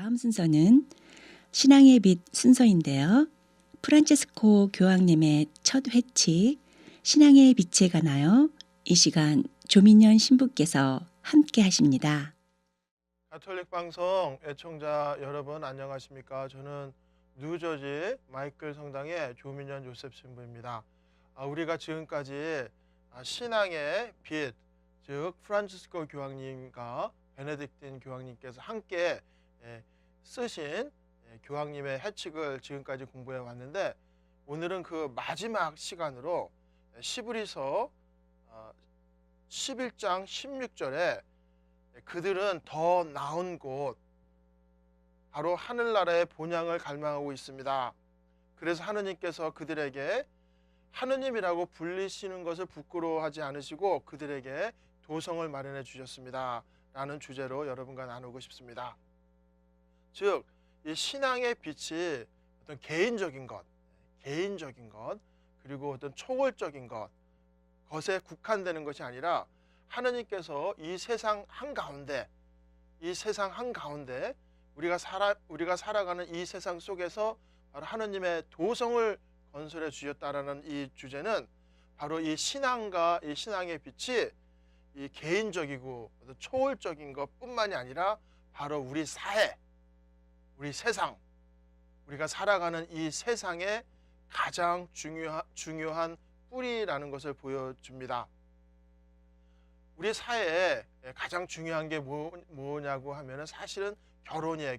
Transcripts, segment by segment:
다음 순서는 신앙의 빛 순서인데요. 프란체스코 교황님의 첫 회칙 신앙의 빛에 관하여 이 시간 조민현 신부께서 함께 하십니다. 가톨릭 방송 애청자 여러분 안녕하십니까? 저는 뉴저지 마이클 성당의 조민현 요셉 신부입니다. 우리가 지금까지 신앙의 빛, 즉 프란치스코 교황님과 베네딕틴 교황님께서 함께 쓰신 교황님의 해칙을 지금까지 공부해 왔는데, 오늘은 그 마지막 시간으로 시브리서 11장 16절에 그들은 더 나은 곳, 바로 하늘나라의 본향을 갈망하고 있습니다. 그래서 하느님께서 그들에게 하느님이라고 불리시는 것을 부끄러워하지 않으시고 그들에게 도성을 마련해 주셨습니다 라는 주제로 여러분과 나누고 싶습니다. 즉, 이 신앙의 빛이 어떤 개인적인 것, 그리고 어떤 초월적인 것에 국한되는 것이 아니라 하느님께서 이 세상 한가운데 우리가 살아가는 이 세상 속에서 바로 하느님의 도성을 건설해 주셨다라는 이 주제는 바로 이 신앙과 이 신앙의 빛이 이 개인적이고 초월적인 것뿐만이 아니라 바로 우리 사회, 우리 세상, 우리가 살아가는 이 세상의 가장 중요한 뿌리라는 것을 보여줍니다. 우리 사회에 가장 중요한 게 뭐냐고 하면은 사실은 결혼이에요.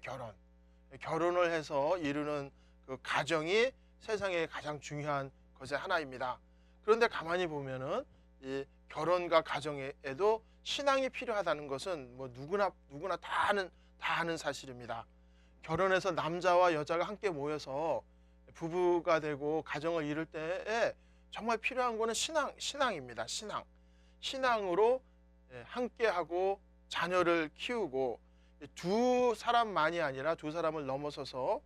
결혼을 해서 이루는 그 가정이 세상에 가장 중요한 것의 하나입니다. 그런데 가만히 보면은 이 결혼과 가정에도 신앙이 필요하다는 것은 뭐 누구나 다 아는 사실입니다. 결혼해서 남자와 여자가 함께 모여서 부부가 되고 가정을 이룰 때에 정말 필요한 거는 신앙입니다. 신앙으로 함께하고 자녀를 키우고 두 사람만이 아니라 두 사람을 넘어서서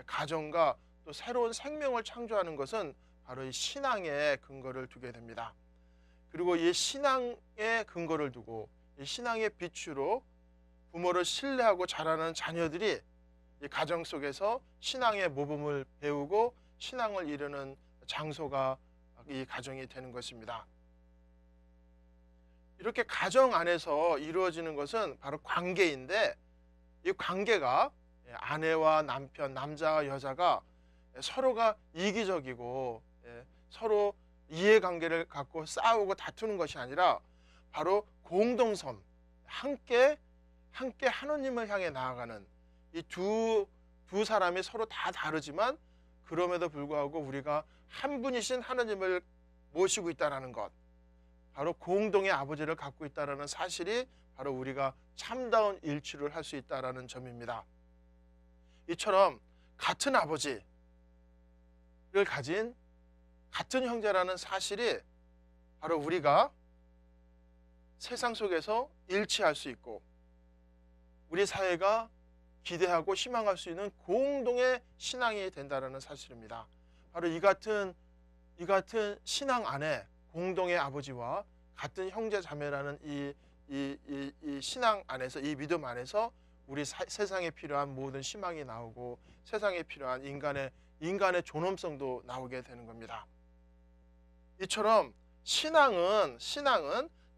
가정과 또 새로운 생명을 창조하는 것은 바로 이 신앙에 근거를 두게 됩니다. 그리고 이 신앙에 근거를 두고 이 신앙의 빛으로 부모를 신뢰하고 자라는 자녀들이 이 가정 속에서 신앙의 모범을 배우고 신앙을 이루는 장소가 이 가정이 되는 것입니다. 이렇게 가정 안에서 이루어지는 것은 바로 관계인데, 이 관계가 아내와 남편, 남자와 여자가 서로가 이기적이고 서로 이해관계를 갖고 싸우고 다투는 것이 아니라 바로 공동선, 함께 하느님을 향해 나아가는 이 두 사람이 서로 다 다르지만 그럼에도 불구하고 우리가 한 분이신 하느님을 모시고 있다는 것, 바로 공동의 아버지를 갖고 있다는 사실이 바로 우리가 참다운 일치를 할 수 있다는 점입니다. 이처럼 같은 아버지를 가진 같은 형제라는 사실이 바로 우리가 세상 속에서 일치할 수 있고 우리 사회가 기대하고 희망할 수 있는 공동의 신앙이 된다는 사실입니다. 바로 이 같은 신앙 안에 공동의 아버지와 같은 형제 자매라는 이 신앙 안에서, 이 믿음 안에서 우리 세상에 필요한 모든 희망이 나오고 세상에 필요한 인간의 존엄성도 나오게 되는 겁니다. 이처럼 신앙은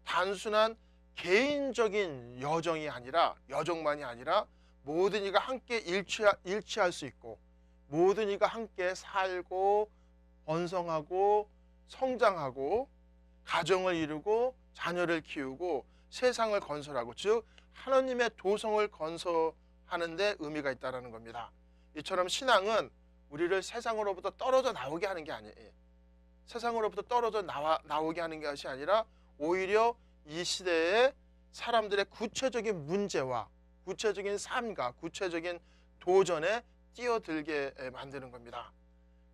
단순한 개인적인 여정만이 아니라 모든 이가 함께 일치할 수 있고 모든 이가 함께 살고 번성하고 성장하고 가정을 이루고 자녀를 키우고 세상을 건설하고, 즉 하나님의 도성을 건설하는 데 의미가 있다는 겁니다. 이처럼 신앙은 우리를 세상으로부터 떨어져 나오게 하는 게 아니에요. 세상으로부터 떨어져 나오게 하는 것이 아니라 오히려 이 시대의 사람들의 구체적인 문제와 구체적인 삶과 구체적인 도전에 뛰어들게 만드는 겁니다.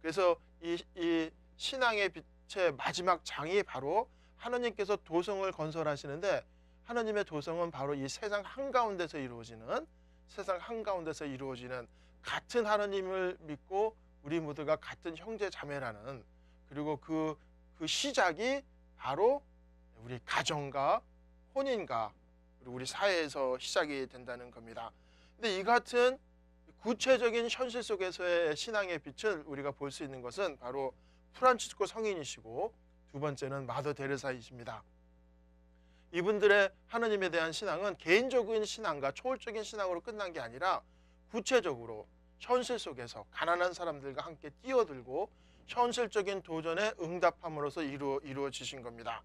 그래서 이 신앙의 빛의 마지막 장이 바로 하나님께서 도성을 건설하시는데, 하나님의 도성은 바로 이 세상 한가운데서 이루어지는 같은 하나님을 믿고 우리 모두가 같은 형제 자매라는, 그리고 그 시작이 바로 우리 가정과 혼인과 그리고 우리 사회에서 시작이 된다는 겁니다. 근데 이 같은 구체적인 현실 속에서의 신앙의 빛을 우리가 볼 수 있는 것은 바로 프란치스코 성인이시고 두 번째는 마더 데레사이십니다. 이분들의 하느님에 대한 신앙은 개인적인 신앙과 초월적인 신앙으로 끝난 게 아니라 구체적으로 현실 속에서 가난한 사람들과 함께 뛰어들고 현실적인 도전에 응답함으로써 이루어지신 겁니다.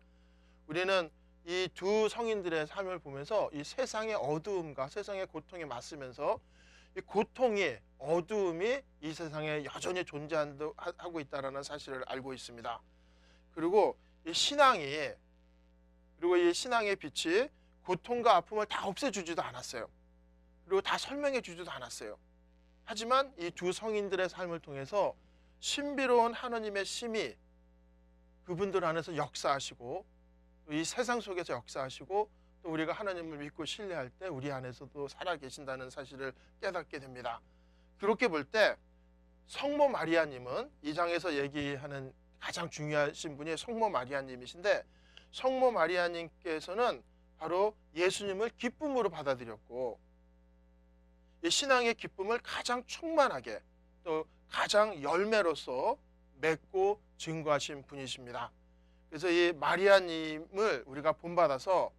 우리는 이 두 성인들의 삶을 보면서 이 세상의 어두움과 세상의 고통에 맞서면서 이 고통이, 어두움이 이 세상에 여전히 존재하고 있다는 사실을 알고 있습니다. 그리고 이 신앙의 빛이 고통과 아픔을 다 없애주지도 않았어요. 그리고 다 설명해 주지도 않았어요. 하지만 이 두 성인들의 삶을 통해서 신비로운 하나님의 심이 그분들 안에서 역사하시고, 또 이 세상 속에서 역사하시고, 또 우리가 하나님을 믿고 신뢰할 때 우리 안에서도 살아계신다는 사실을 깨닫게 됩니다. 그렇게 볼 때 성모 마리아님은 이 장에서 얘기하는 가장 중요하신 분이 성모 마리아님이신데, 성모 마리아님께서는 바로 예수님을 기쁨으로 받아들였고, 이 신앙의 기쁨을 가장 충만하게 또 가장 열매로서 맺고 증거하신 분이십니다. 그래서 이 마리아님을 우리가 본받아서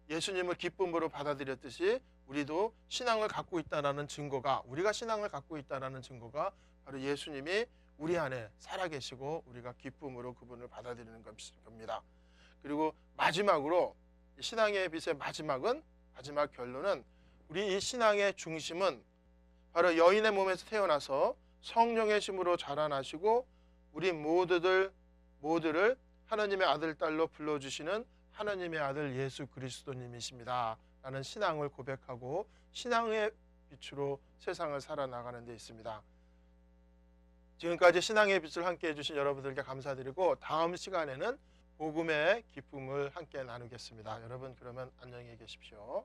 예수님을 기쁨으로 받아들였듯이 우리도 신앙을 갖고 있다는 증거가, 우리가 신앙을 갖고 있다는 증거가 바로 예수님이 우리 안에 살아계시고 우리가 기쁨으로 그분을 받아들이는 겁니다. 그리고 마지막으로 신앙의 빛의 마지막 결론은, 우리 이 신앙의 중심은 바로 여인의 몸에서 태어나서 성령의 힘으로 자라나시고 우리 모두를 하나님의 아들, 딸로 불러주시는 하나님의 아들 예수 그리스도님이십니다 라는 신앙을 고백하고 신앙의 빛으로 세상을 살아나가는 데 있습니다. 지금까지 신앙의 빛을 함께 해주신 여러분들께 감사드리고, 다음 시간에는 복음의 기쁨을 함께 나누겠습니다. 여러분, 그러면 안녕히 계십시오.